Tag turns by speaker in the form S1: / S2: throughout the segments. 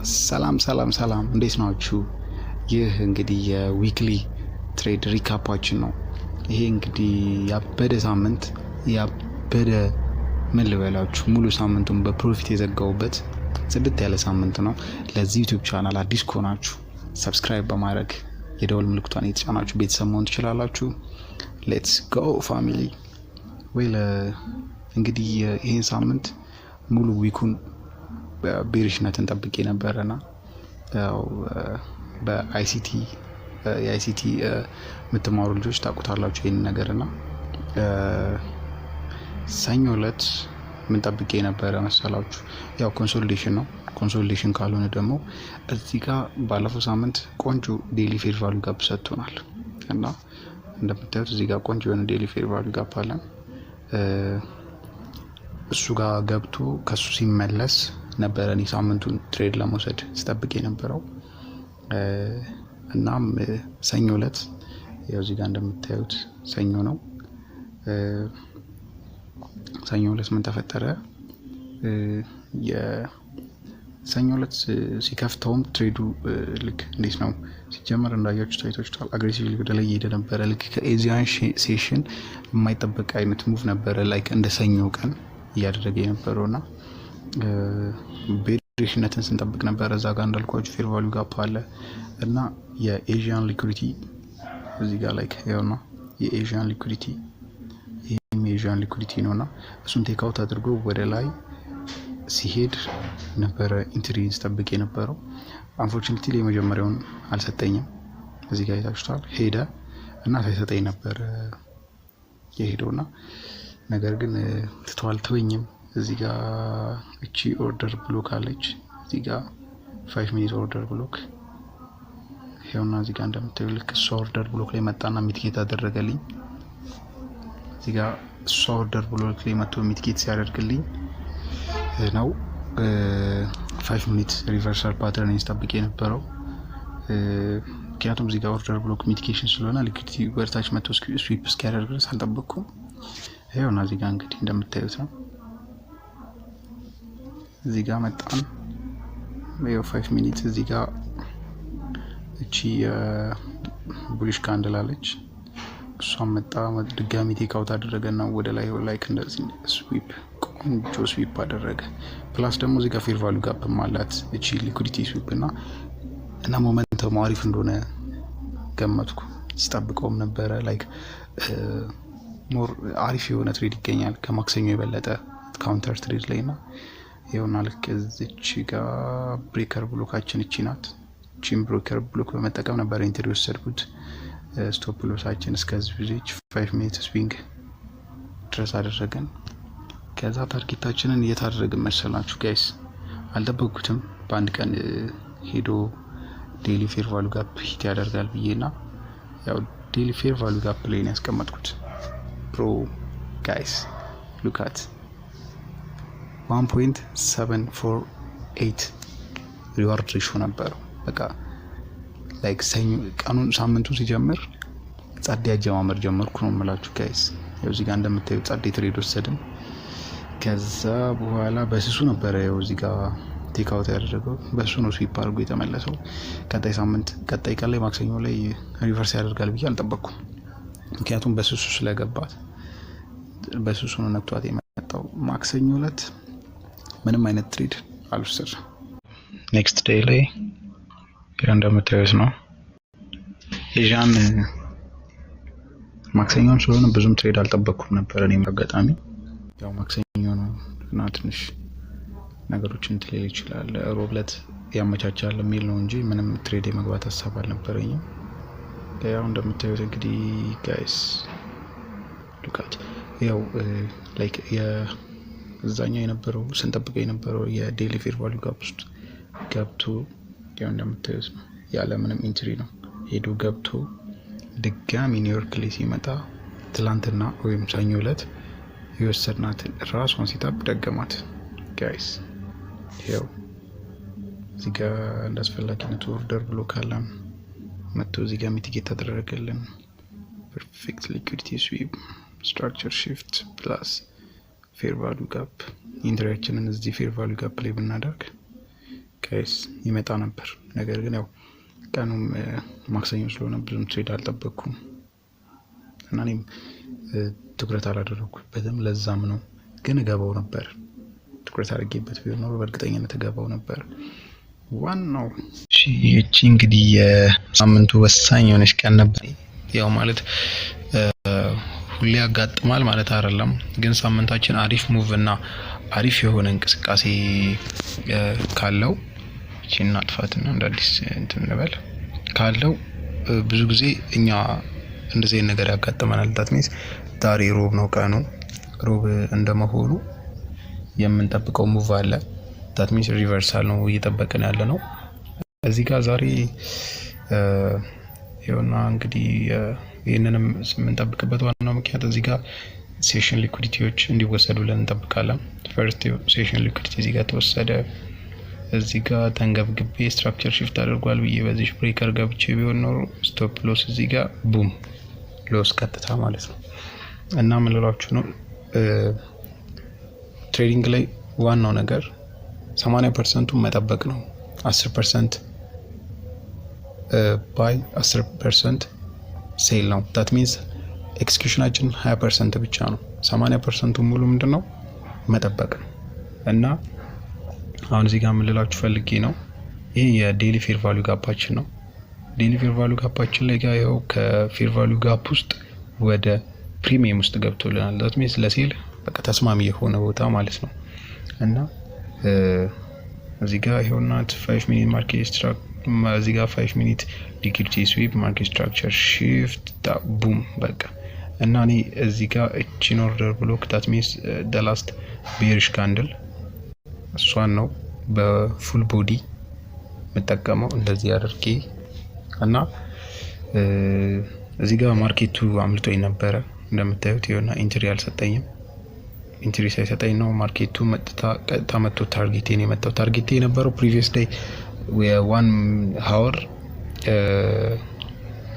S1: ሰላም እንዴት ናችሁ? ይህ እንግዲህ የዊክሊ ትሬድ ሪካፓችን ነው። ይሄ እንግዲህ ያበደ ሳምንት ያበደ ምን ልበላችሁ ሙሉ ሳምንቱን በፕሮፊት የዘጋውበት ጽድት ያለ ሳምንት ነው። ለዚህ ዩቲዩብ ቻናል አዲስ ከሆናችሁ ሰብስክራይብ በማድረግ የደወል ምልክቷን የተጫናችሁ ቤተሰብ መሆን ትችላላችሁ። ሌትስ ጎ ፋሚሊ። እንግዲህ ይህን ሳምንት ሙሉ ዊኩን በቤሪሽነትን ጠብቄ ነበረና ያው በአይሲቲ የምትማሩ ልጆች ታውቁታላችሁ ይሄን ነገርና ሰኞ ዕለት ምን ጠብቄ ነበረ መሰላችሁ? ያው ኮንሶሊዴሽን ነው። ኮንሶሊዴሽን ካልሆነ ደግሞ እዚህ ጋር ባለፈው ሳምንት ቆንጆ ዴሊ ፌር ቫልዩ ጋፕ ሰጥቶናል እና እንደምታዩት እዚህ ጋር ቆንጆ የሆነ ዴሊ ፌር ቫልዩ ጋፕ አለን። እሱ ጋር ገብቶ ከሱ ሲመለስ ነበረ እኔ ሳምንቱን ትሬድ ለመውሰድ ስጠብቅ የነበረው። እናም ሰኞ ዕለት ያው እዚህ ጋር እንደምታዩት ሰኞ ነው። ሰኞ ዕለት ምን ተፈጠረ? የሰኞ ዕለት ሲከፍተውም ትሬዱ ልክ እንዴት ነው ሲጀመር እንዳያችሁ ታይቶችታል። አግሬሲቭሊ ወደ ላይ እየሄደ ነበረ። ልክ ከኤዚያን ሴሽን የማይጠበቅ አይነት ሙቭ ነበረ ላይክ እንደ ሰኞ ቀን እያደረገ የነበረውና ቤሪሽነትን ስንጠብቅ ነበረ። እዛ ጋር እንዳልኳችሁ ፌር ቫልዩ ጋፕ አለ እና የኤዥያን ሊኩዊዲቲ እዚህ ጋር ላይክ ያውና የኤዥያን ሊኩዊዲቲ ይሄም የኤዥያን ሊኩዊዲቲ ነውና እሱን ቴክ አውት አድርጎ ወደ ላይ ሲሄድ ነበረ ኢንትሪ ስጠብቅ የነበረው። አንፎርቹኔትሊ የመጀመሪያውን አልሰጠኝም። እዚህ ጋር አይታችሁታል። ሄደ እና ሳይሰጠኝ ነበር የሄደውና ነገር ግን ተዋልተወኝም። እዚህ ጋር እቺ ኦርደር ብሎክ አለች። እዚህ ጋር 5 ሚኒት ኦርደር ብሎክ ይሄውና እዚህ ጋር እንደምታዩ ልክ እሷ ኦርደር ብሎክ ላይ መጣና ሚቲጌት አደረገልኝ። እዚህ ጋር እሷ ኦርደር ብሎክ ላይ መጥቶ ሚቲጌት ሲያደርግልኝ ነው 5 ሚኒት ሪቨርሳል ፓተርን እንስጠብቅ የነበረው። ምክንያቱም እዚህ ጋር ኦርደር ብሎክ ሚቲጌሽን ስለሆነ ሊኩዊዲቲ ወርታች መጥቶ ስዊፕ እስኪያደርግ ድረስ አልጠበቅኩም። ይሄውና እዚህ ጋር እንግዲህ እንደምታዩት ነው። እዚህ ጋር መጣን ያው 5 ሚኒት እዚህ ጋር እቺ ቡሊሽ ካንድል አለች። እሷም መጣ ድጋሚ ቴክ አውት አደረገና ወደ ላይ ላይክ እንደዚህ ስዊፕ ቆንጆ ስዊፕ አደረገ። ፕላስ ደግሞ እዚህ ጋር ፌር ቫልዩ ጋፕ ማለት እቺ ሊኩዊዲቲ ስዊፕ እና ሞመንተም አሪፍ እንደሆነ ገመትኩ። ስጠብቀውም ነበረ ላይክ ሞር አሪፍ የሆነ ትሬድ ይገኛል ከማክሰኞ የበለጠ ካውንተር ትሬድ ላይና ይኸውና ልክ እዚች ጋር ብሬከር ብሎካችን እቺ ናት። እቺን ብሬከር ብሎክ በመጠቀም ነበር ኢንትሪ ወሰድኩት። ስቶፕ ሎሳችን እስከዚህ 5 ሚኒት ስዊንግ ድረስ አደረገን። ከዛ ታርጌታችንን እየታደረግን መሰላችሁ ጋይስ? አልጠበቅኩትም በአንድ ቀን ሄዶ ዴሊ ፌር ቫልዩ ጋፕ ሂት ያደርጋል ብዬና ያው ዴሊ ፌር ቫልዩ ጋፕ ላይ ነው ያስቀመጥኩት። ብሮ ጋይስ ሉክ አት 1.748 ሪዋርድ ሬሾ ነበረው። በቃ ላይክ ሰኞ ቀኑን ሳምንቱ ሲጀምር ጻዴ አጀማመር ጀመርኩ ነው የምላችሁ ጋይስ። ያው እዚህ ጋር እንደምታዩት ጻዴ ትሬድ ወሰድን። ከዛ በኋላ በስሱ ነበረ ያው እዚህ ጋር ቴክ አውት ያደረገው በሱ ነው ስዊፕ አድርጎ የተመለሰው። ቀጣይ ቀን ላይ ማክሰኞ ላይ ሪቨርስ ያደርጋል ብዬ አልጠበቅኩም። ምክንያቱም በስሱ ስለገባት በስሱ ነው ነክቷት የመጣው። ማክሰኞ ዕለት ምንም አይነት ትሬድ አልወሰድም። ኔክስት ዴይ ላይ እንደምታዩት ነው ኤዥያን ማክሰኞን ስለሆነ ብዙም ትሬድ አልጠበቅኩም ነበር እኔም አጋጣሚ ያው ማክሰኞ ነው እና ትንሽ ነገሮችን ትልል ይችላል ሮብ ዕለት ያመቻቻል የሚል ነው እንጂ ምንም ትሬድ የመግባት ሀሳብ አልነበረኝም። ያው እንደምታዩት እንግዲህ ጋይስ ሉካት ያው ላይክ የዛኛው የነበረው ስንጠብቀው የነበረው የዴሊ ፌር ቫልዩ ጋፕ ውስጥ ገብቶ ያው እንደምታዩት ነው ያለ ምንም ኢንትሪ ነው ሄዶ ገብቶ ድጋሚ ኒውዮርክ ላይ ሲመጣ ትላንትና ወይም ሰኞ ዕለት የወሰድናትን ራሷን ሲታብ ደገማት ጋይስ። ያው እዚህ ጋር እንዳስፈላጊነቱ ኦርደር ብሎ ካለን መጥቶ እዚህ ጋር ሚቲጌት ተደረገልን። ፐርፌክት ሊኩዊዲቲ ስዊፕ ስትራክቸር shift ፕላስ ፌር ቫልዩ ጋፕ ኢንትሪያችንን እዚህ ፌር ቫልዩ ጋፕ ላይ ብናደርግ ጋይስ ይመጣ ነበር። ነገር ግን ያው ቀኑም ማክሰኞ ስለሆነ ብዙም ትሬድ አልጠበቅኩም እና እኔም ትኩረት አላደረኩበትም። ለዛም ነው። ግን እገባው ነበር። ትኩረት አድርጌበት ቢሆን ኖሮ በእርግጠኝነት እገባው ነበር። ዋናው እቺ እንግዲህ የሳምንቱ ወሳኝ የሆነች ቀን ነበር። ያው ማለት ሁሌ ያጋጥማል ማለት አይደለም፣ ግን ሳምንታችን አሪፍ ሙቭ እና አሪፍ የሆነ እንቅስቃሴ ካለው እቺን አጥፋትና እንደ አዲስ እንትን እንበል ካለው ብዙ ጊዜ እኛ እንደዚህ ነገር ያጋጥመናል። ዳትሚስ ዛሬ ሮብ ነው ቀኑ። ሮብ እንደመሆኑ የምንጠብቀው ሙቭ አለ። ዳትሚስ ሪቨርሳል ነው እየጠበቀን ያለ ነው። እዚህ ጋር ዛሬ ይኸውና እንግዲህ ይህንንም የምንጠብቅበት ዋናው ምክንያት እዚህ ጋር ሴሽን ሊኩዊዲቲዎች እንዲወሰዱልን እንጠብቃለን። ፈርስት ሴሽን ሊኩዊዲቲ እዚህ ጋር ተወሰደ። እዚህ ጋር ተንገብግቤ ስትራክቸር ሽፍት አድርጓል ብዬ በዚህ ብሬከር ገብቼ ቢሆን ኖሮ ስቶፕ ሎስ እዚህ ጋር ቡም ሎስ ቀጥታ ማለት ነው። እና ምን ልላችሁ ነው ትሬዲንግ ላይ ዋናው ነገር 80% መጠበቅ ነው። 10% ባይ 10% ሴል ነው። that means ኤክስኪዩሽናችን 20% ብቻ ነው። 80% ሙሉ ምንድነው መጠበቅ ነው። እና አሁን እዚህ ጋር ምን ልላችሁ ፈልጌ ነው ይሄ የዴሊ ፌር ቫልዩ ጋፓችን ነው። ዴሊ ፌር ቫልዩ ጋፓችን ላይ ጋር ይኸው ከፌር ቫልዩ ጋፕ ውስጥ ወደ ፕሪሚየም ውስጥ ገብቶልናል። that means ለሴል በቃ ተስማሚ የሆነ ቦታ ማለት ነው። እና እዚህ ጋር ይኸውና 5 ሚኒት ማርኬት ስትራክቸር እዚህ ጋር 5 ሚኒት ሊኩዊዲቲ ስዊፕ ማርኬት ስትራክቸር ሺፍት ቡም በቃ እና እኔ እዚህ ጋር እቺን ኦርደር ብሎክ that means the last bearish candle እሷን ነው በፉል ቦዲ መጠቀመው እንደዚህ አድርጌ እና እዚህ ጋር ማርኬቱ አምልጦኝ ነበረ እንደምታዩት ይሆና ኢንትሪ አልሰጠኝም። ኢንትሪ ሳይሰጠኝ ነው ማርኬቱ ቀጥታ መጥቶ ታርጌቴን የመጣው። ታርጌቴ የነበረው ፕሪቪየስ ዴይ የ1 ሃወር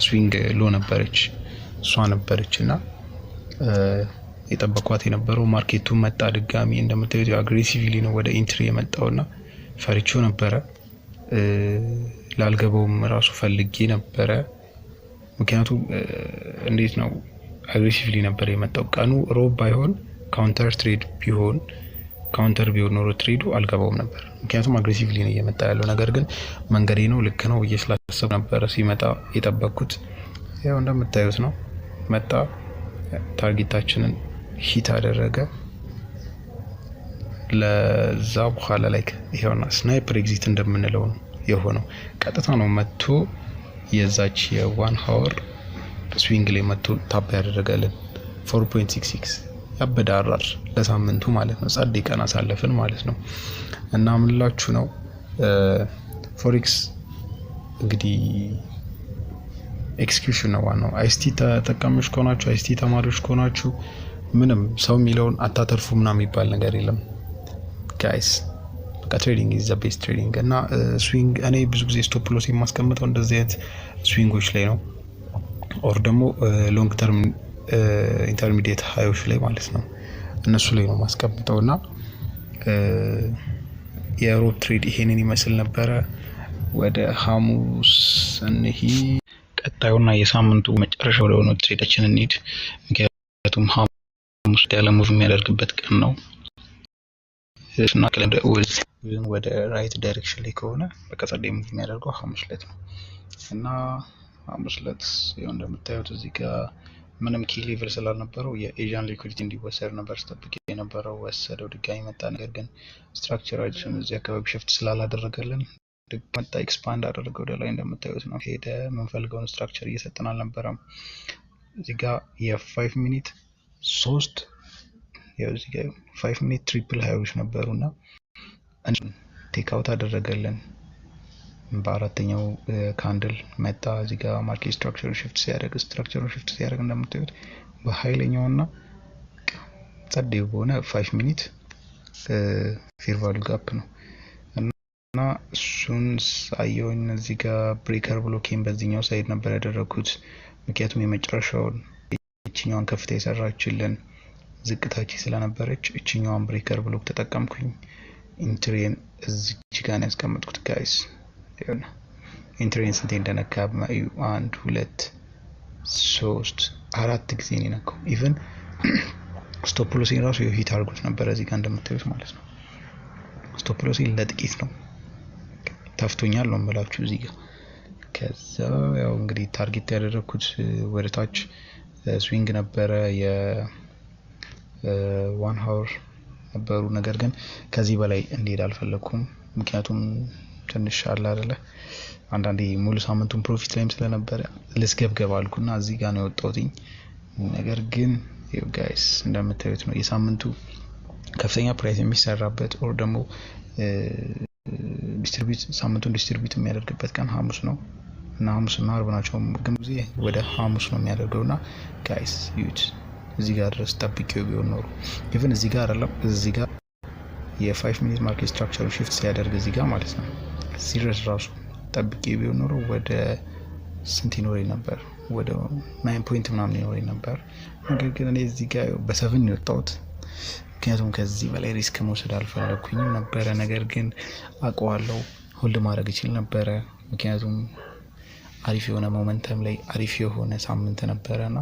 S1: ስዊንግ ሎ ነበረች እሷ ነበረች እና የጠበቋት የነበረው ማርኬቱ መጣ ድጋሚ እንደምታዩት አግሬሲቭሊ ነው ወደ ኢንትሪ የመጣውና ፈርቼው ነበረ። ላልገባውም ራሱ ፈልጌ ነበረ። ምክንያቱም እንዴት ነው አግሬሲቭሊ ነበር የመጣው። ቀኑ ሮብ ባይሆን ካውንተር ትሬድ ቢሆን ካውንተር ቢሆን ኖሮ ትሬዱ አልገባውም ነበር። ምክንያቱም አግሬሲቭሊ ነው እየመጣ ያለው። ነገር ግን መንገዴ ነው ልክ ነው ብዬ ስላሰብኩ ነበር ሲመጣ የጠበቅኩት። ያው እንደምታዩት ነው መጣ፣ ታርጌታችንን ሂት አደረገ። ለዛ በኋላ ላይክ ይሄውና ስናይፐር ኤግዚት እንደምንለው ነው የሆነው። ቀጥታ ነው መጥቶ የዛች የ1 ሃወር ስዊንግ ላይ መጥቶ ታፕ ያደረገልን 4.66 ያበዳራር ለሳምንቱ ማለት ነው። ጸዴ ቀን አሳለፍን ማለት ነው። እና ምን ላችሁ ነው ፎሬክስ እንግዲህ ኤክስኪዩሽን ነው ዋናው። አይሲቲ ተጠቃሚዎች ከሆናችሁ አይሲቲ ተማሪዎች ከሆናችሁ ምንም ሰው የሚለውን አታተርፉ ምናምን የሚባል ነገር የለም ጋይስ። በቃ ትሬዲንግ ኢዝ ዘ ቤስት ትሬዲንግ። እና ስዊንግ እኔ ብዙ ጊዜ ስቶፕ ሎስ የማስቀምጠው እንደዚህ አይነት ስዊንጎች ላይ ነው፣ ኦር ደግሞ ሎንግ ተርም ኢንተርሚዲየት ሃዮች ላይ ማለት ነው። እነሱ ላይ ነው ማስቀምጠው። እና የሮብ ትሬድ ይሄንን ይመስል ነበረ። ወደ ሐሙስ እንሂድ። ቀጣዩና የሳምንቱ መጨረሻው ለሆነው ትሬዳችን እንሂድ። ምክንያቱም ሐሙስ ያለ ሙቭ የሚያደርግበት ቀን ነው እና ወደ ራይት ዳይሬክሽን ላይ ከሆነ በቀጸዴ ሙቭ የሚያደርገው ሐሙስ ዕለት ነው። እና ሐሙስ ዕለት ያው እንደምታዩት እዚህ ጋር ምንም ኪ ሌቭል ስላልነበረው የኤዥያን ሊኩዊዲቲ እንዲወሰድ ነበር ስጠብቅ የነበረው። ወሰደው ድጋሚ መጣ። ነገር ግን ስትራክቸራችን እዚህ አካባቢ ሽፍት ስላላደረገልን መጣ፣ ኤክስፓንድ አደረገው ወደ ላይ እንደምታዩት ነው። ሄደ። የምንፈልገውን ስትራክቸር እየሰጠን አልነበረም። እዚህ ጋር የ5 ሚኒት 3 ያው እዚህ ጋር 5 ሚኒት ትሪፕል ሃዮች ነበሩና ቴክ አውት አደረገልን። በአራተኛው ካንድል መጣ። እዚህ ጋር ማርኬት ስትራክቸር ሽፍት ሲያደርግ እንደምታዩት በኃይለኛውና ጸዴው በሆነ 5 ሚኒት ፌር ቫልዩ ጋፕ ነው እና እሱን ሳየውኝ እዚህ ጋር ብሬከር ብሎኬን በዚህኛው ሳይድ ነበር ያደረኩት። ምክንያቱም የመጨረሻውን እቺኛዋን ከፍታ የሰራችልን ዝቅታች ስለነበረች እቺኛዋን ብሬከር ብሎክ ተጠቀምኩኝ። ኢንትሪን እዚች ጋር ነው ያስቀመጥኩት ጋይስ። ይሁን ኢንትሬን ስንቴ እንደነካ ማዩ 1 2 3 4 ጊዜ ነው የነካው። ኢቭን ስቶፕ ሎሲን ራሱ ሂት አድርጎት ነበር እዚህ ጋር እንደምታዩት ማለት ነው። ስቶፕ ሎሲን ለጥቂት ነው ተፍቶኛል ነው የምላችሁ እዚህ ጋር። ከዛ ያው እንግዲህ ታርጌት ያደረኩት ወደ ታች ስዊንግ ነበረ የ1 ሃወር ነበሩ። ነገር ግን ከዚህ በላይ እንዲሄድ አልፈለኩም። ምክንያቱም ትንሽ አለ አይደለ አንዳንዴ ሙሉ ሳምንቱን ፕሮፊት ላይም ስለነበረ ልስገብገብ አልኩና እዚህ ጋር ነው የወጣሁትኝ። ነገር ግን you guys እንደምታዩት ነው የሳምንቱ ከፍተኛ ፕራይስ የሚሰራበት ኦር ደግሞ ሳምንቱን ዲስትሪቢዩት የሚያደርግበት ቀን ሐሙስ ነው እና ሐሙስና ዓርብ ናቸው። ግን ጊዜ ወደ ሐሙስ ነው የሚያደርገውና ጋይስ ዩት እዚህ ጋር ድረስ ጠብቄው ቢሆን ኖሮ ኢቭን እዚህ ጋር አይደለም እዚህ ጋር የ5 ሚኒት ማርኬት ስትራክቸሩ shift ሲያደርግ እዚህ ጋር ማለት ነው ሲሪየስ ራሱ ጠብቄ ቢሆን ኖሮ ወደ ስንት ይኖረኝ ነበር? ወደ 9 ፖይንት ምናምን ይኖረኝ ነበር። ነገር ግን እኔ እዚህ ጋር በ7 ነው የወጣሁት። ምክንያቱም ከዚህ በላይ ሪስክ መውሰድ አልፈለኩኝም ነበረ። ነገር ግን አውቀዋለሁ ሆልድ ማድረግ ይችል ነበረ። ምክንያቱም አሪፍ የሆነ ሞመንተም ላይ አሪፍ የሆነ ሳምንት ነበረና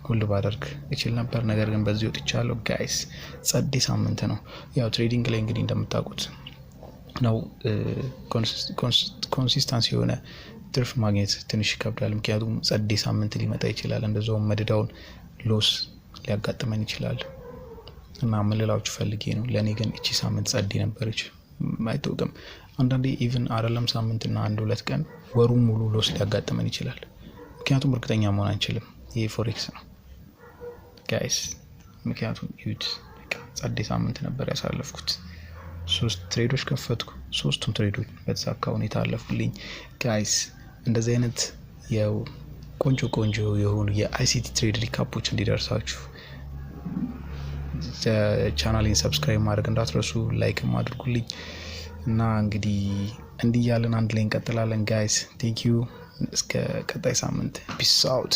S1: ሆልድ ባደርግ ይችል ነበር። ነገር ግን በዚህ ወጥቻለሁ ጋይስ። ጸዴ ሳምንት ነው። ያው ትሬዲንግ ላይ እንግዲህ እንደምታውቁት ነው ኮንሲስተንሲ የሆነ ትርፍ ማግኘት ትንሽ ይከብዳል። ምክንያቱም ጸዴ ሳምንት ሊመጣ ይችላል፣ እንደዛውም መድዳውን ሎስ ሊያጋጥመን ይችላል እና ምን ልላችሁ ፈልጌ ነው ለኔ ግን እቺ ሳምንት ጸዴ ነበረች። አይተውቅም አንዳንዴ ኢቭን አይደለም ሳምንትና 1-2 ቀን ወሩን ሙሉ ሎስ ሊያጋጥመን ይችላል። ምክንያቱም እርግጠኛ መሆን አንችልም። ይሄ ፎሬክስ ነው ጋይስ። ምክንያቱም ዩት ጸዴ ሳምንት ነበር ያሳለፍኩት። 3 ትሬዶች ከፈትኩ። 3ቱም ትሬዶች በተሳካ ሁኔታ አለፉልኝ ጋይስ። እንደዚህ አይነት ያው ቆንጆ የሆኑ የአይሲቲ ትሬድ ሪካፖች እንዲደርሳችሁ ቻናሌን ሰብስክራይብ ማድረግ እንዳትረሱ፣ ላይክም አድርጉልኝ እና እንግዲህ እንዲህ ያለን አንድ ላይ እንቀጥላለን ጋይስ። ቴንክ ዩ። እስከ ቀጣይ ሳምንት ፒስ አውት።